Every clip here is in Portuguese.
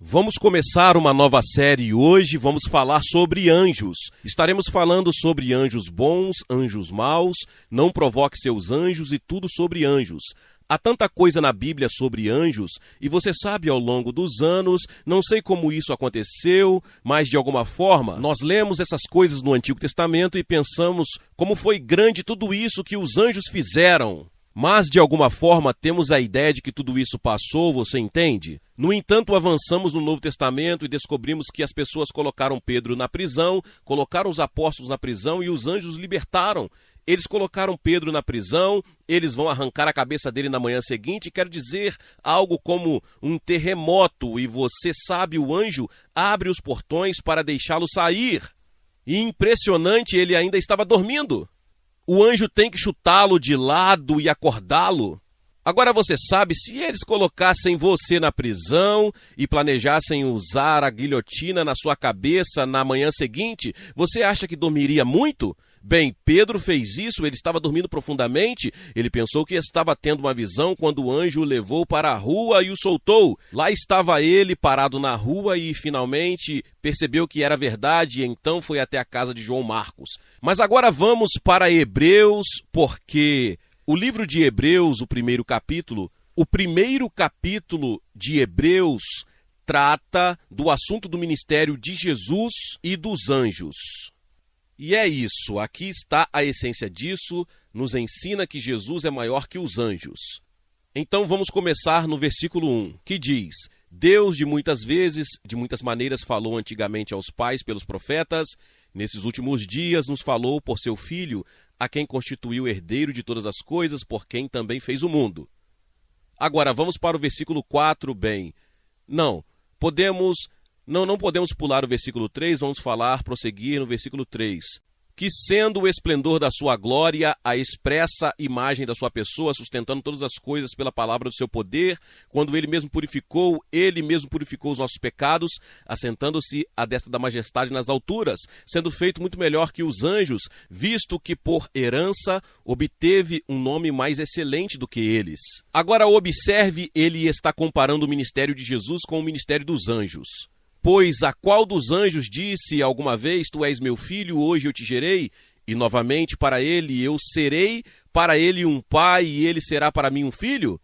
Vamos começar uma nova série e hoje vamos falar sobre anjos. Estaremos falando sobre anjos bons, anjos maus, não provoque seus anjos e tudo sobre anjos. Há tanta coisa na Bíblia sobre anjos e você sabe, ao longo dos anos, não sei como isso aconteceu, mas de alguma forma nós lemos essas coisas no Antigo Testamento e pensamos como foi grande tudo isso que os anjos fizeram. Mas, de alguma forma, temos a ideia de que tudo isso passou, você entende? No entanto, avançamos no Novo Testamento e descobrimos que as pessoas colocaram Pedro na prisão, colocaram os apóstolos na prisão e os anjos libertaram. Eles colocaram Pedro na prisão, eles vão arrancar a cabeça dele na manhã seguinte, quer dizer algo como um terremoto, e você sabe, o anjo abre os portões para deixá-lo sair. E impressionante, ele ainda estava dormindo. O anjo tem que chutá-lo de lado e acordá-lo. Agora você sabe, se eles colocassem você na prisão e planejassem usar a guilhotina na sua cabeça na manhã seguinte, você acha que dormiria muito? Bem, Pedro fez isso, ele estava dormindo profundamente, ele pensou que estava tendo uma visão quando o anjo o levou para a rua e o soltou. Lá estava ele parado na rua e finalmente percebeu que era verdade e então foi até a casa de João Marcos. Mas agora vamos para Hebreus, porque o livro de Hebreus, o primeiro capítulo de Hebreus trata do assunto do ministério de Jesus e dos anjos. E é isso, aqui está a essência disso, nos ensina que Jesus é maior que os anjos. Então vamos começar no versículo 1, que diz: Deus de muitas vezes, de muitas maneiras falou antigamente aos pais pelos profetas, nesses últimos dias nos falou por seu Filho, a quem constituiu herdeiro de todas as coisas, por quem também fez o mundo. Agora vamos para o versículo 4, bem. Não podemos pular o versículo 3, vamos prosseguir no versículo 3. Que sendo o esplendor da sua glória, a expressa imagem da sua pessoa, sustentando todas as coisas pela palavra do seu poder, quando ele mesmo purificou os nossos pecados, assentando-se à destra da majestade nas alturas, sendo feito muito melhor que os anjos, visto que por herança obteve um nome mais excelente do que eles. Agora observe, ele está comparando o ministério de Jesus com o ministério dos anjos. Pois a qual dos anjos disse alguma vez, tu és meu filho, hoje eu te gerei? E novamente para ele eu serei para ele um pai e ele será para mim um filho?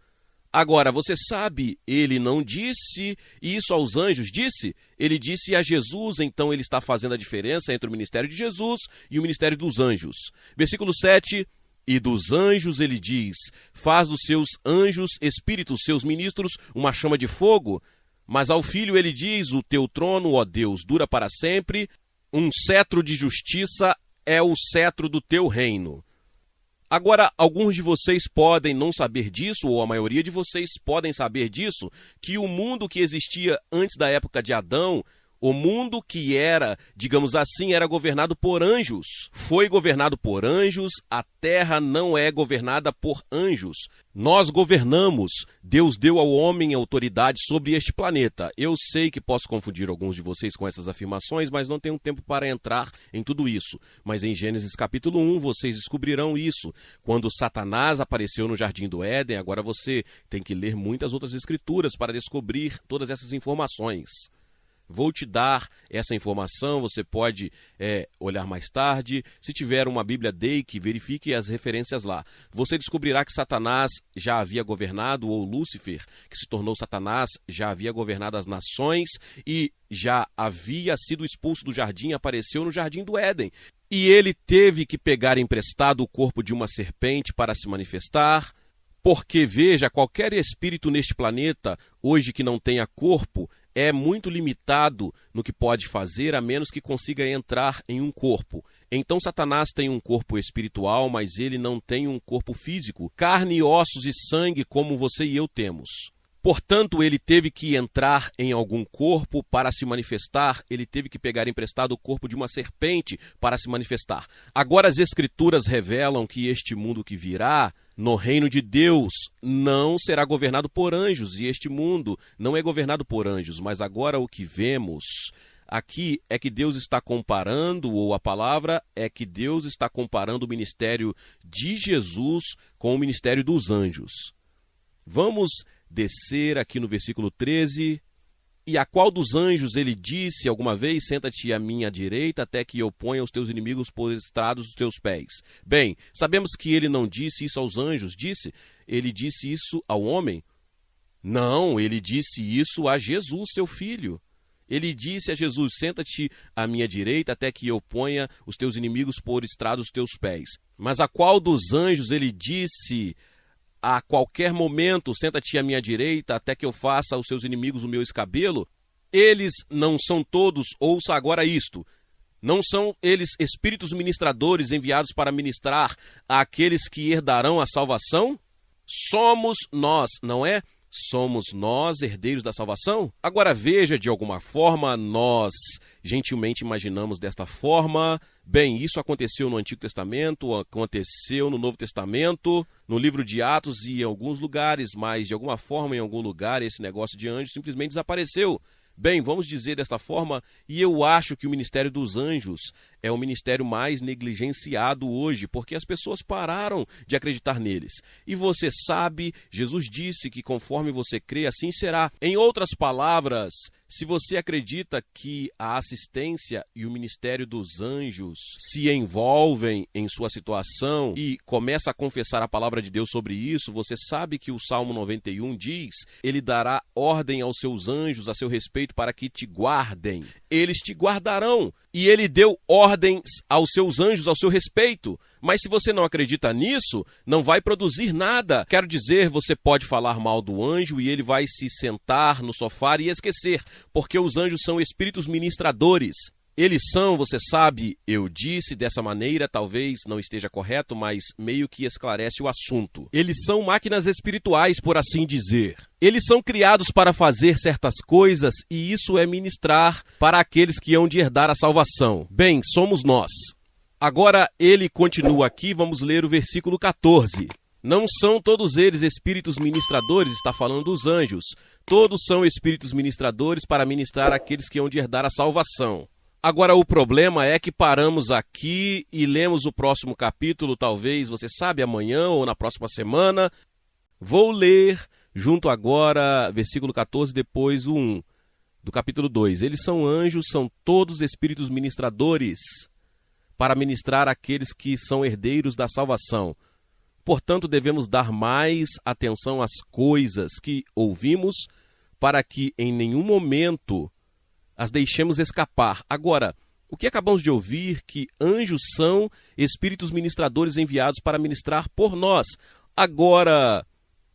Agora, você sabe, ele não disse isso aos anjos, disse? Ele disse a Jesus, então ele está fazendo a diferença entre o ministério de Jesus e o ministério dos anjos. Versículo 7... E dos anjos ele diz, faz dos seus anjos, espíritos, seus ministros, uma chama de fogo. Mas ao Filho ele diz, o teu trono, ó Deus, dura para sempre, um cetro de justiça é o cetro do teu reino. Agora, alguns de vocês podem não saber disso, ou a maioria de vocês podem saber disso, que o mundo que existia antes da época de Adão, o mundo que era, digamos assim, era governado por anjos. Foi governado por anjos, a terra não é governada por anjos. Nós governamos, Deus deu ao homem autoridade sobre este planeta. Eu sei que posso confundir alguns de vocês com essas afirmações, mas não tenho tempo para entrar em tudo isso. Mas em Gênesis capítulo 1, vocês descobrirão isso. Quando Satanás apareceu no Jardim do Éden, agora você tem que ler muitas outras escrituras para descobrir todas essas informações. Vou te dar essa informação, você pode olhar mais tarde. Se tiver uma Bíblia Dake, verifique as referências lá. Você descobrirá que Satanás já havia governado, ou Lúcifer, que se tornou Satanás, já havia governado as nações e já havia sido expulso do jardim, apareceu no Jardim do Éden. E ele teve que pegar emprestado o corpo de uma serpente para se manifestar. Porque, veja, qualquer espírito neste planeta, hoje que não tenha corpo, é muito limitado no que pode fazer, a menos que consiga entrar em um corpo. Então Satanás tem um corpo espiritual, mas ele não tem um corpo físico, carne, ossos e sangue como você e eu temos. Portanto, ele teve que entrar em algum corpo para se manifestar, ele teve que pegar emprestado o corpo de uma serpente para se manifestar. Agora as Escrituras revelam que este mundo que virá, no reino de Deus, não será governado por anjos, e este mundo não é governado por anjos, mas agora o que vemos aqui é que Deus está comparando, ou a palavra é que Deus está comparando o ministério de Jesus com o ministério dos anjos. Vamos descer aqui no versículo 13. E a qual dos anjos ele disse alguma vez, senta-te à minha direita até que eu ponha os teus inimigos por estrados dos teus pés? Bem, sabemos que ele não disse isso aos anjos, ele disse isso ao homem? Não, ele disse isso a Jesus, seu filho. Ele disse a Jesus, senta-te à minha direita até que eu ponha os teus inimigos por estrados dos teus pés. Mas a qual dos anjos ele disse a qualquer momento, senta-te à minha direita até que eu faça os seus inimigos o meu escabelo? Eles não são todos, ouça agora isto, não são eles espíritos ministradores enviados para ministrar àqueles que herdarão a salvação? Somos nós, não é? Somos nós herdeiros da salvação? Agora veja, de alguma forma, nós gentilmente imaginamos desta forma. Bem, isso aconteceu no Antigo Testamento, aconteceu no Novo Testamento, no livro de Atos e em alguns lugares, mas de alguma forma, em algum lugar, esse negócio de anjos simplesmente desapareceu. Bem, vamos dizer desta forma, e eu acho que o ministério dos anjos é o ministério mais negligenciado hoje, porque as pessoas pararam de acreditar neles. E você sabe, Jesus disse que conforme você crê, assim será. Em outras palavras, se você acredita que a assistência e o ministério dos anjos se envolvem em sua situação e começa a confessar a palavra de Deus sobre isso, você sabe que o Salmo 91 diz, ele dará ordem aos seus anjos a seu respeito para que te guardem. Eles te guardarão. E ele deu ordens aos seus anjos ao seu respeito. Mas se você não acredita nisso, não vai produzir nada. Quero dizer, você pode falar mal do anjo e ele vai se sentar no sofá e esquecer, porque os anjos são espíritos ministradores. Eles são, você sabe, eu disse dessa maneira, talvez não esteja correto, mas meio que esclarece o assunto. Eles são máquinas espirituais, por assim dizer. Eles são criados para fazer certas coisas e isso é ministrar para aqueles que hão de herdar a salvação. Bem, somos nós. Agora ele continua aqui, vamos ler o versículo 14. Não são todos eles espíritos ministradores, está falando dos anjos. Todos são espíritos ministradores para ministrar aqueles que hão de herdar a salvação. Agora, o problema é que paramos aqui e lemos o próximo capítulo, talvez, você sabe, amanhã ou na próxima semana. Vou ler junto agora, versículo 14, depois o 1, do capítulo 2. Eles são anjos, são todos espíritos ministradores, para ministrar aqueles que são herdeiros da salvação. Portanto, devemos dar mais atenção às coisas que ouvimos, para que em nenhum momento as deixemos escapar. Agora, o que acabamos de ouvir, que anjos são espíritos ministradores enviados para ministrar por nós. Agora,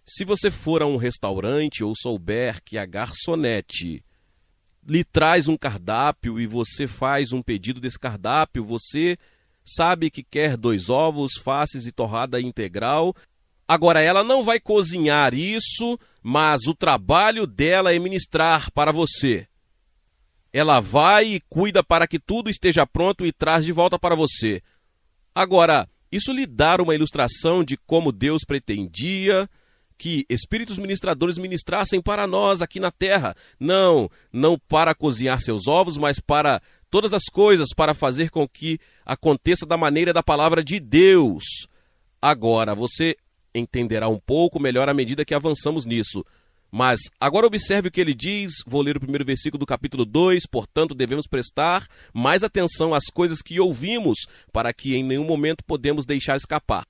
se você for a um restaurante ou souber que a garçonete lhe traz um cardápio e você faz um pedido desse cardápio, você sabe que quer 2 ovos, faces e torrada integral. Agora, ela não vai cozinhar isso, mas o trabalho dela é ministrar para você. Ela vai e cuida para que tudo esteja pronto e traz de volta para você. Agora, isso lhe dá uma ilustração de como Deus pretendia que espíritos ministradores ministrassem para nós aqui na terra. Não para cozinhar seus ovos, mas para todas as coisas, para fazer com que aconteça da maneira da palavra de Deus. Agora, você entenderá um pouco melhor à medida que avançamos nisso. Mas agora observe o que ele diz, vou ler o primeiro versículo do capítulo 2, portanto devemos prestar mais atenção às coisas que ouvimos, para que em nenhum momento podemos deixar escapar.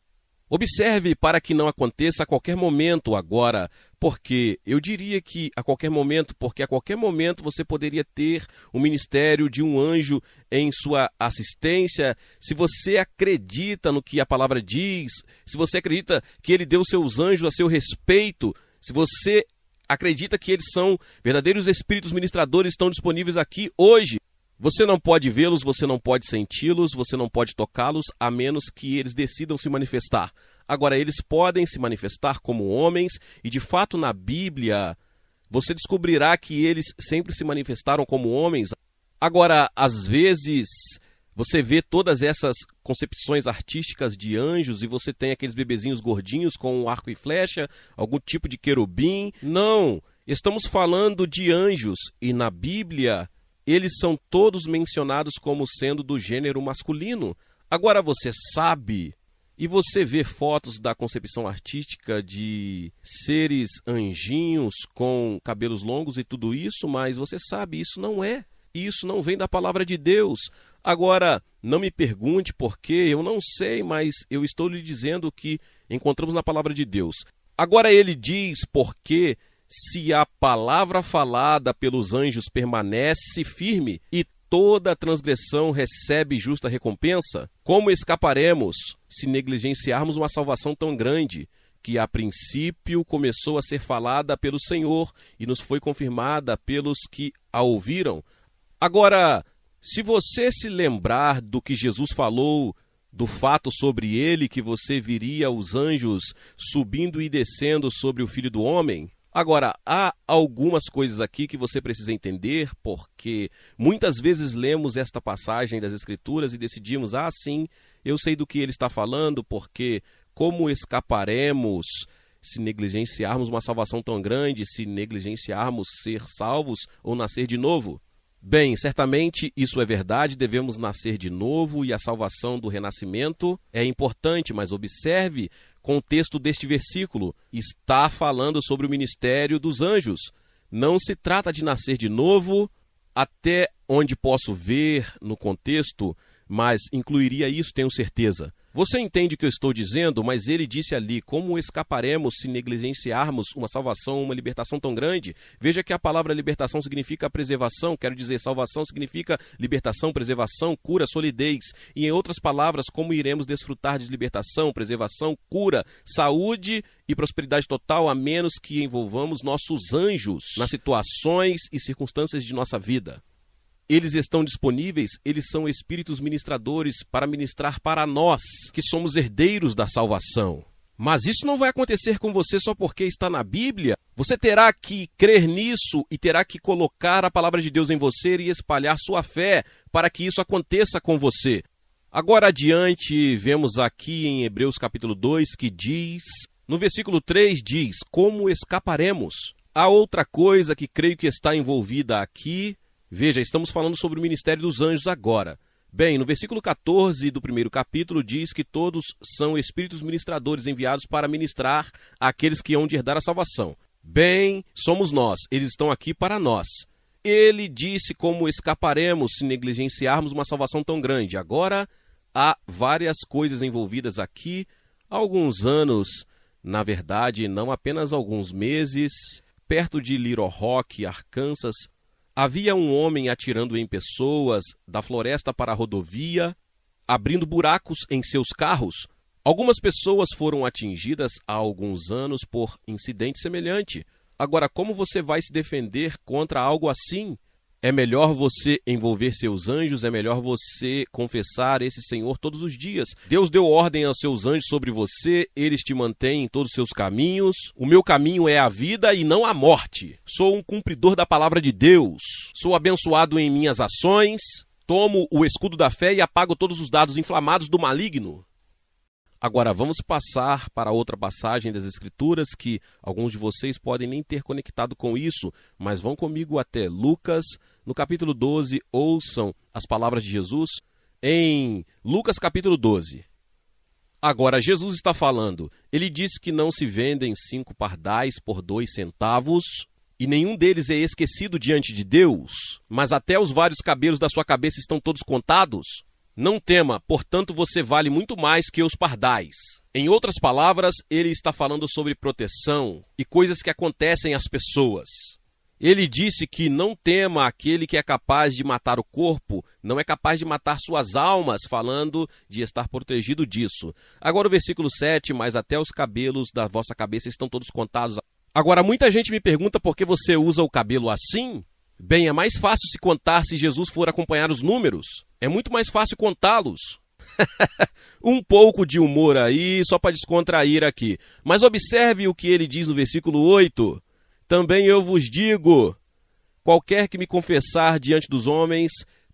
Observe para que não aconteça a qualquer momento agora, porque eu diria que a qualquer momento, porque a qualquer momento você poderia ter o ministério de um anjo em sua assistência. Se você acredita no que a palavra diz, se você acredita que ele deu seus anjos a seu respeito, se você acredita que eles são verdadeiros espíritos ministradores, estão disponíveis aqui hoje. Você não pode vê-los, você não pode senti-los, você não pode tocá-los, a menos que eles decidam se manifestar. Agora, eles podem se manifestar como homens, e de fato na Bíblia você descobrirá que eles sempre se manifestaram como homens. Agora, às vezes, você vê todas essas concepções artísticas de anjos e você tem aqueles bebezinhos gordinhos com um arco e flecha, algum tipo de querubim. Não, estamos falando de anjos e na Bíblia eles são todos mencionados como sendo do gênero masculino. Agora você sabe, E você vê fotos da concepção artística de seres anjinhos com cabelos longos e tudo isso, mas você sabe, isso não é. Isso não vem da palavra de Deus. Agora, não me pergunte por quê, eu não sei, mas eu estou lhe dizendo que encontramos na palavra de Deus. Agora ele diz porque se a palavra falada pelos anjos permanece firme e toda transgressão recebe justa recompensa, como escaparemos se negligenciarmos uma salvação tão grande, que a princípio começou a ser falada pelo Senhor e nos foi confirmada pelos que a ouviram? Agora, se você se lembrar do que Jesus falou, do fato sobre ele, que você viria os anjos subindo e descendo sobre o Filho do Homem, agora, há algumas coisas aqui que você precisa entender, porque muitas vezes lemos esta passagem das Escrituras e decidimos, sim, eu sei do que ele está falando, porque como escaparemos se negligenciarmos uma salvação tão grande, se negligenciarmos ser salvos ou nascer de novo? Bem, certamente isso é verdade, devemos nascer de novo e a salvação do renascimento é importante, mas observe contexto deste versículo. Está falando sobre o ministério dos anjos. Não se trata de nascer de novo, até onde posso ver no contexto, mas incluiria isso, tenho certeza. Você entende o que eu estou dizendo? Mas ele disse ali, como escaparemos se negligenciarmos uma salvação, uma libertação tão grande? Veja que a palavra libertação significa preservação, quero dizer, salvação significa libertação, preservação, cura, solidez. E em outras palavras, como iremos desfrutar de libertação, preservação, cura, saúde e prosperidade total, a menos que envolvamos nossos anjos nas situações e circunstâncias de nossa vida? Eles estão disponíveis, eles são espíritos ministradores para ministrar para nós, que somos herdeiros da salvação. Mas isso não vai acontecer com você só porque está na Bíblia. Você terá que crer nisso e terá que colocar a palavra de Deus em você e espalhar sua fé para que isso aconteça com você. Agora adiante, vemos aqui em Hebreus capítulo 2 que diz, no versículo 3 diz, como escaparemos? Há outra coisa que creio que está envolvida aqui. Veja, estamos falando sobre o ministério dos anjos agora. Bem, no versículo 14 do primeiro capítulo diz que todos são espíritos ministradores enviados para ministrar àqueles que hão de herdar a salvação. Bem, somos nós, eles estão aqui para nós. Ele disse como escaparemos se negligenciarmos uma salvação tão grande. Agora, há várias coisas envolvidas aqui. Há alguns anos, na verdade, não apenas alguns meses, perto de Little Rock, Arkansas, havia um homem atirando em pessoas da floresta para a rodovia, abrindo buracos em seus carros. Algumas pessoas foram atingidas há alguns anos por incidente semelhante. Agora, como você vai se defender contra algo assim? É melhor você envolver seus anjos, é melhor você confessar esse Senhor todos os dias. Deus deu ordem aos seus anjos sobre você, eles te mantêm em todos os seus caminhos. O meu caminho é a vida e não a morte. Sou um cumpridor da palavra de Deus. Sou abençoado em minhas ações. Tomo o escudo da fé e apago todos os dados inflamados do maligno. Agora, vamos passar para outra passagem das Escrituras que alguns de vocês podem nem ter conectado com isso, mas vão comigo até Lucas, no capítulo 12, ouçam as palavras de Jesus em Lucas capítulo 12. Agora, Jesus está falando, ele disse que não se vendem 5 pardais por 2 centavos, e nenhum deles é esquecido diante de Deus, mas até os vários cabelos da sua cabeça estão todos contados. Não tema, portanto você vale muito mais que os pardais. Em outras palavras, ele está falando sobre proteção e coisas que acontecem às pessoas. Ele disse que não tema aquele que é capaz de matar o corpo, não é capaz de matar suas almas, falando de estar protegido disso. Agora o versículo 7, mas até os cabelos da vossa cabeça estão todos contados. Agora muita gente me pergunta por que você usa o cabelo assim? Bem, é mais fácil se contar se Jesus for acompanhar os números. É muito mais fácil contá-los. Um pouco de humor aí, só para descontrair aqui. Mas observe o que ele diz no versículo 8. Também eu vos digo, qualquer que me confessar diante dos homens,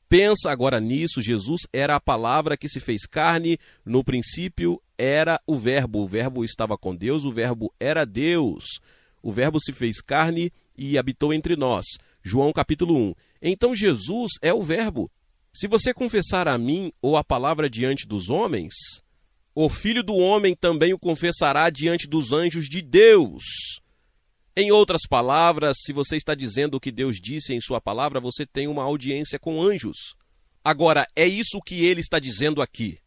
pensa agora nisso, Jesus era a palavra que se fez carne, no princípio era o verbo estava com Deus, o verbo era Deus. O verbo se fez carne e habitou entre nós. João capítulo 1. Então Jesus é o verbo. Se você confessar a mim ou a palavra diante dos homens, o Filho do Homem também o confessará diante dos anjos de Deus. Em outras palavras, se você está dizendo o que Deus disse em sua palavra, você tem uma audiência com anjos. Agora, é isso que ele está dizendo aqui.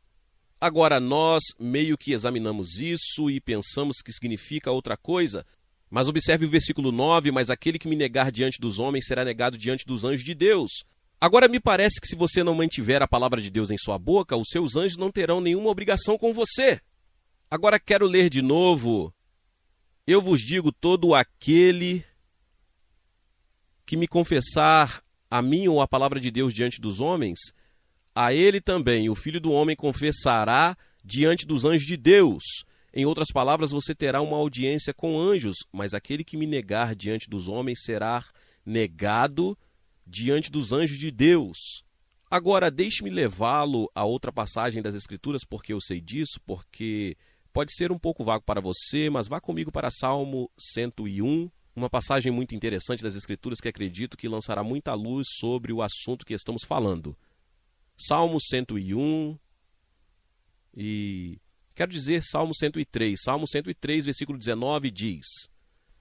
Agora, nós meio que examinamos isso e pensamos que significa outra coisa, mas observe o versículo 9, mas aquele que me negar diante dos homens será negado diante dos anjos de Deus. Agora, me parece que se você não mantiver a palavra de Deus em sua boca, os seus anjos não terão nenhuma obrigação com você. Agora, quero ler de novo. Eu vos digo, todo aquele que me confessar a mim ou a palavra de Deus diante dos homens, a ele também o Filho do Homem confessará diante dos anjos de Deus. Em outras palavras, você terá uma audiência com anjos, mas aquele que me negar diante dos homens será negado diante dos anjos de Deus. Agora, deixe-me levá-lo a outra passagem das Escrituras, porque eu sei disso, porque pode ser um pouco vago para você, mas vá comigo para Salmo 101, uma passagem muito interessante das Escrituras que acredito que lançará muita luz sobre o assunto que estamos falando. Salmo 101 e quero dizer Salmo 103. Salmo 103, versículo 19 diz: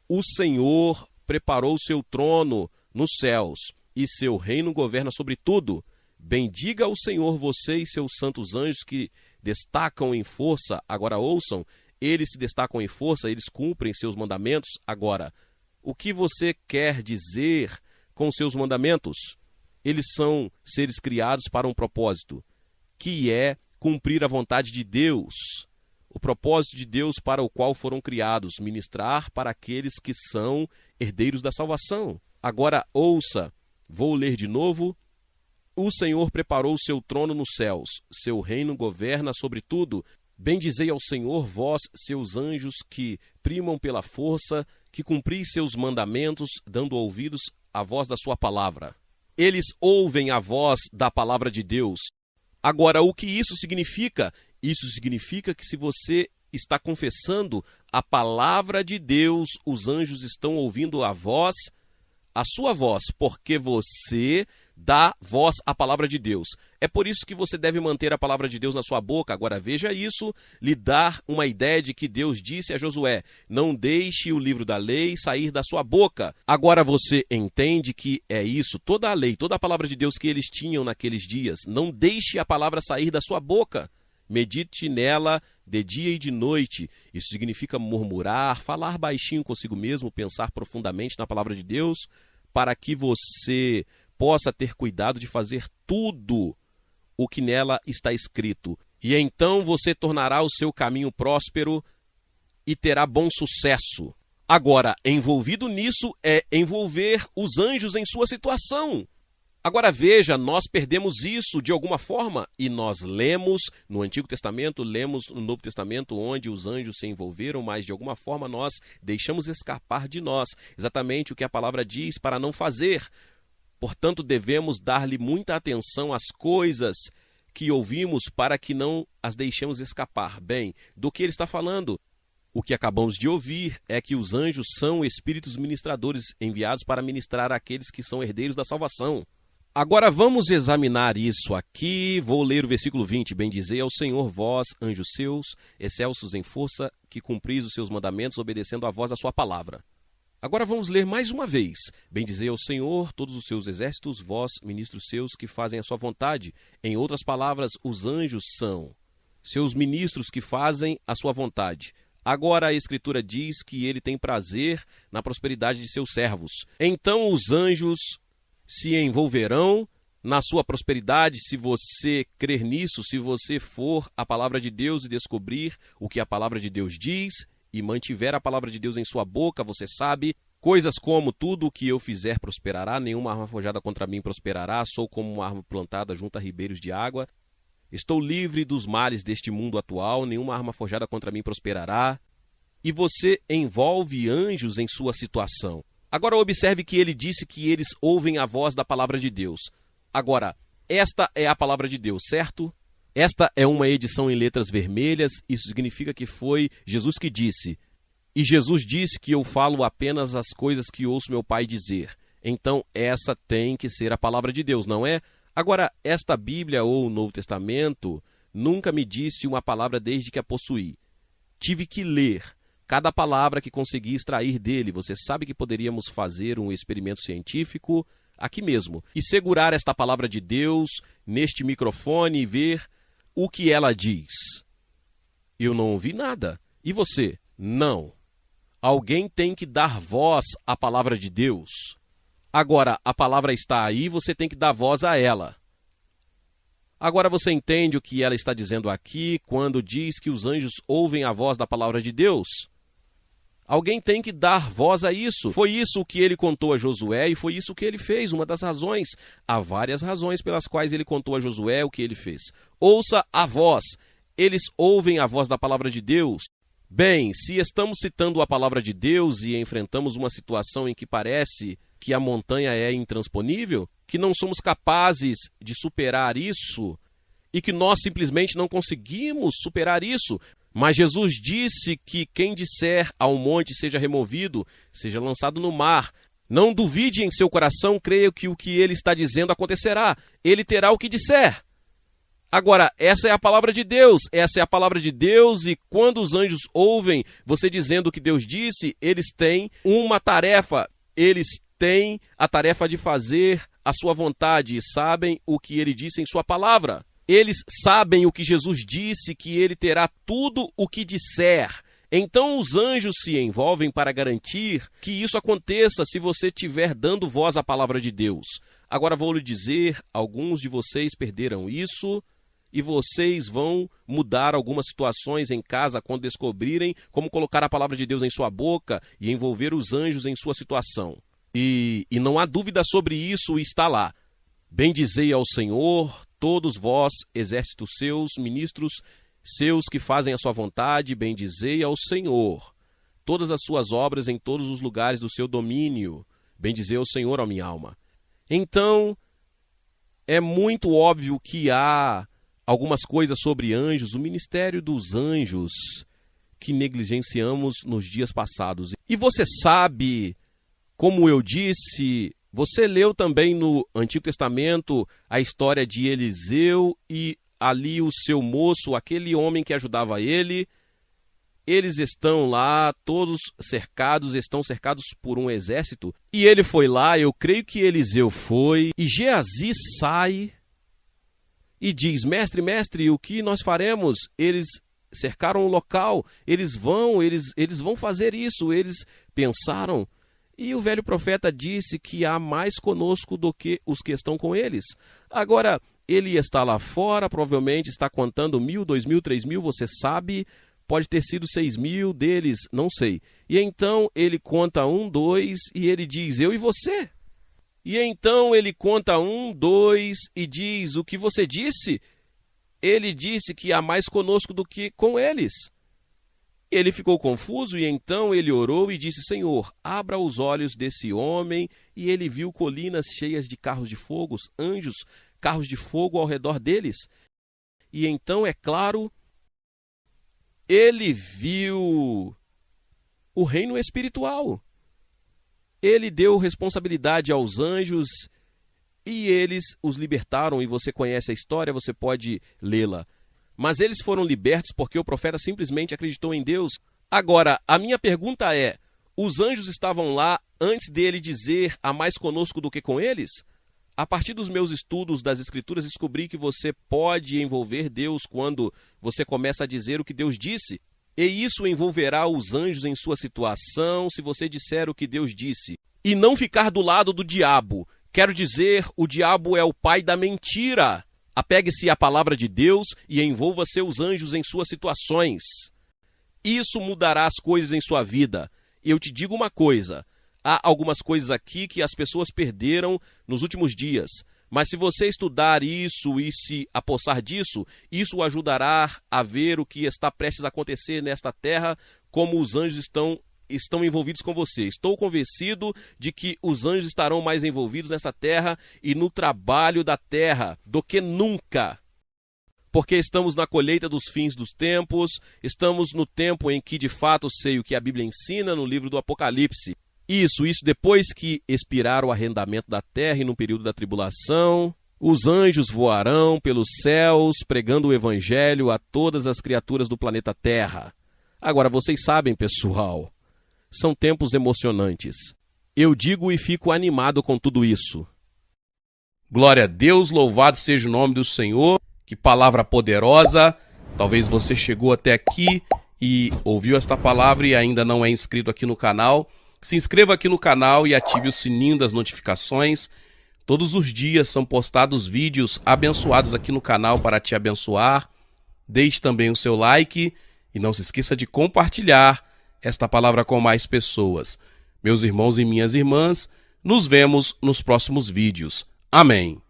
O Senhor preparou o seu trono nos céus e seu reino governa sobre tudo. Bendiga o Senhor você e seus santos anjos que destacam em força. Agora ouçam, eles se destacam em força, eles cumprem seus mandamentos. Agora, o que você quer dizer com seus mandamentos? Eles são seres criados para um propósito, que é cumprir a vontade de Deus. O propósito de Deus para o qual foram criados, ministrar para aqueles que são herdeiros da salvação. Agora ouça, vou ler de novo. O Senhor preparou o seu trono nos céus, seu reino governa sobre tudo. Bendizei ao Senhor, vós, seus anjos, que primam pela força, que cumpris seus mandamentos, dando ouvidos à voz da sua palavra. Eles ouvem a voz da palavra de Deus. Agora, o que isso significa? Isso significa que se você está confessando a palavra de Deus, os anjos estão ouvindo a sua voz, porque você dá voz à palavra de Deus. É por isso que você deve manter a palavra de Deus na sua boca. Agora veja isso, lhe dar uma ideia de que Deus disse a Josué: não deixe o livro da lei sair da sua boca. Agora você entende que é isso, toda a lei, toda a palavra de Deus que eles tinham naqueles dias. Não deixe a palavra sair da sua boca. Medite nela de dia e de noite. Isso significa murmurar, falar baixinho consigo mesmo, pensar profundamente na palavra de Deus, para que você possa ter cuidado de fazer tudo o que nela está escrito. E então você tornará o seu caminho próspero e terá bom sucesso. Agora, envolvido nisso é envolver os anjos em sua situação. Agora veja, nós perdemos isso de alguma forma e nós lemos no Antigo Testamento, lemos no Novo Testamento onde os anjos se envolveram, mas de alguma forma nós deixamos escapar de nós exatamente o que a palavra diz para não fazer. Portanto, devemos dar-lhe muita atenção às coisas que ouvimos para que não as deixemos escapar. Bem, do que ele está falando? O que acabamos de ouvir é que os anjos são espíritos ministradores enviados para ministrar àqueles que são herdeiros da salvação. Agora vamos examinar isso aqui. Vou ler o versículo 20. Bendizei ao Senhor, vós, anjos seus, excelsos em força, que cumpris os seus mandamentos, obedecendo à voz da sua palavra. Agora vamos ler mais uma vez. Bendizei ao Senhor, todos os seus exércitos, vós, ministros seus, que fazem a sua vontade. Em outras palavras, os anjos são seus ministros que fazem a sua vontade. Agora a Escritura diz que ele tem prazer na prosperidade de seus servos. Então os anjos se envolverão na sua prosperidade se você crer nisso, se você for a palavra de Deus e descobrir o que a palavra de Deus diz e mantiver a palavra de Deus em sua boca. Você sabe coisas como: tudo o que eu fizer prosperará, nenhuma arma forjada contra mim prosperará, sou como uma árvore plantada junto a ribeiros de água, estou livre dos males deste mundo atual, nenhuma arma forjada contra mim prosperará. E você envolve anjos em sua situação. Agora observe que ele disse que eles ouvem a voz da palavra de Deus. Agora, esta é a palavra de Deus, certo? Esta é uma edição em letras vermelhas, isso significa que foi Jesus que disse. E Jesus disse que eu falo apenas as coisas que ouço meu Pai dizer. Então, essa tem que ser a palavra de Deus, não é? Agora, esta Bíblia ou o Novo Testamento nunca me disse uma palavra desde que a possuí. Tive que ler cada palavra que consegui extrair dele. Você sabe que poderíamos fazer um experimento científico aqui mesmo e segurar esta palavra de Deus neste microfone e ver o que ela diz. Eu não ouvi nada. E você? Não. Alguém tem que dar voz à palavra de Deus. Agora, a palavra está aí, você tem que dar voz a ela. Agora você entende o que ela está dizendo aqui quando diz que os anjos ouvem a voz da palavra de Deus? Alguém tem que dar voz a isso. Foi isso que ele contou a Josué e foi isso que ele fez, uma das razões. Há várias razões pelas quais ele contou a Josué o que ele fez. Ouça a voz. Eles ouvem a voz da palavra de Deus. Bem, se estamos citando a palavra de Deus e enfrentamos uma situação em que parece que a montanha é intransponível, que não somos capazes de superar isso e que nós simplesmente não conseguimos superar isso, mas Jesus disse que quem disser ao monte seja removido, seja lançado no mar, não duvide em seu coração, creia que o que ele está dizendo acontecerá, ele terá o que disser. Agora, essa é a palavra de Deus, e quando os anjos ouvem você dizendo o que Deus disse, eles têm uma tarefa, eles têm a tarefa de fazer a sua vontade e sabem o que ele disse em sua palavra. Eles sabem o que Jesus disse, que ele terá tudo o que disser. Então os anjos se envolvem para garantir que isso aconteça se você estiver dando voz à palavra de Deus. Agora vou lhe dizer, alguns de vocês perderam isso e vocês vão mudar algumas situações em casa quando descobrirem como colocar a palavra de Deus em sua boca e envolver os anjos em sua situação. E não há dúvida sobre isso, está lá. Bendizei ao Senhor, todos vós, exércitos seus, ministros seus que fazem a sua vontade, bendizei ao Senhor. Todas as suas obras em todos os lugares do seu domínio, bendizei ao Senhor, ó minha alma. Então, é muito óbvio que há algumas coisas sobre anjos, o ministério dos anjos, que negligenciamos nos dias passados. E você sabe, como eu disse, você leu também no Antigo Testamento a história de Eliseu e ali o seu moço, aquele homem que ajudava ele. Eles estão lá, todos cercados, estão cercados por um exército. E ele foi lá, eu creio que Eliseu foi, e Geazi sai e diz, mestre, o que nós faremos? Eles cercaram o local, eles vão fazer isso. Eles pensaram, e o velho profeta disse que há mais conosco do que os que estão com eles. Agora, ele está lá fora, provavelmente está contando 1.000, 2.000, 3.000, você sabe, pode ter sido 6.000 deles, não sei. E então ele conta 1, 2 e ele diz, eu e você. E então ele conta 1, 2 e diz, o que você disse? Ele disse que há mais conosco do que com eles. Ele ficou confuso e então ele orou e disse, Senhor, abra os olhos desse homem. E ele viu colinas cheias de carros de fogo, anjos, carros de fogo ao redor deles. E então, é claro, ele viu o reino espiritual. Ele deu responsabilidade aos anjos e eles os libertaram. E você conhece a história, você pode lê-la. Mas eles foram libertos porque o profeta simplesmente acreditou em Deus. Agora, a minha pergunta é, os anjos estavam lá antes dele dizer há mais conosco do que com eles? A partir dos meus estudos das Escrituras, descobri que você pode envolver Deus quando você começa a dizer o que Deus disse. E isso envolverá os anjos em sua situação se você disser o que Deus disse. E não ficar do lado do diabo. Quero dizer, o diabo é o pai da mentira. Apegue-se à palavra de Deus e envolva seus anjos em suas situações. Isso mudará as coisas em sua vida. Eu te digo uma coisa, há algumas coisas aqui que as pessoas perderam nos últimos dias. Mas se você estudar isso e se apossar disso, isso o ajudará a ver o que está prestes a acontecer nesta terra, como os anjos estão envolvidos com você. Estou convencido de que os anjos estarão mais envolvidos nesta terra e no trabalho da terra do que nunca. Porque estamos na colheita dos fins dos tempos, estamos no tempo em que de fato sei o que a Bíblia ensina no livro do Apocalipse. Isso depois que expirar o arrendamento da terra e no período da tribulação, Os anjos voarão pelos céus, pregando o evangelho a todas as criaturas do planeta Terra. Agora, vocês sabem, pessoal, são tempos emocionantes. Eu digo e fico animado com tudo isso. Glória a Deus, louvado seja o nome do Senhor. Que palavra poderosa. Talvez você chegou até aqui e ouviu esta palavra e ainda não é inscrito aqui no canal. Se inscreva aqui no canal e ative o sininho das notificações. Todos os dias são postados vídeos abençoados aqui no canal para te abençoar. Deixe também o seu like e não se esqueça de compartilhar esta palavra com mais pessoas. Meus irmãos e minhas irmãs, nos vemos nos próximos vídeos. Amém.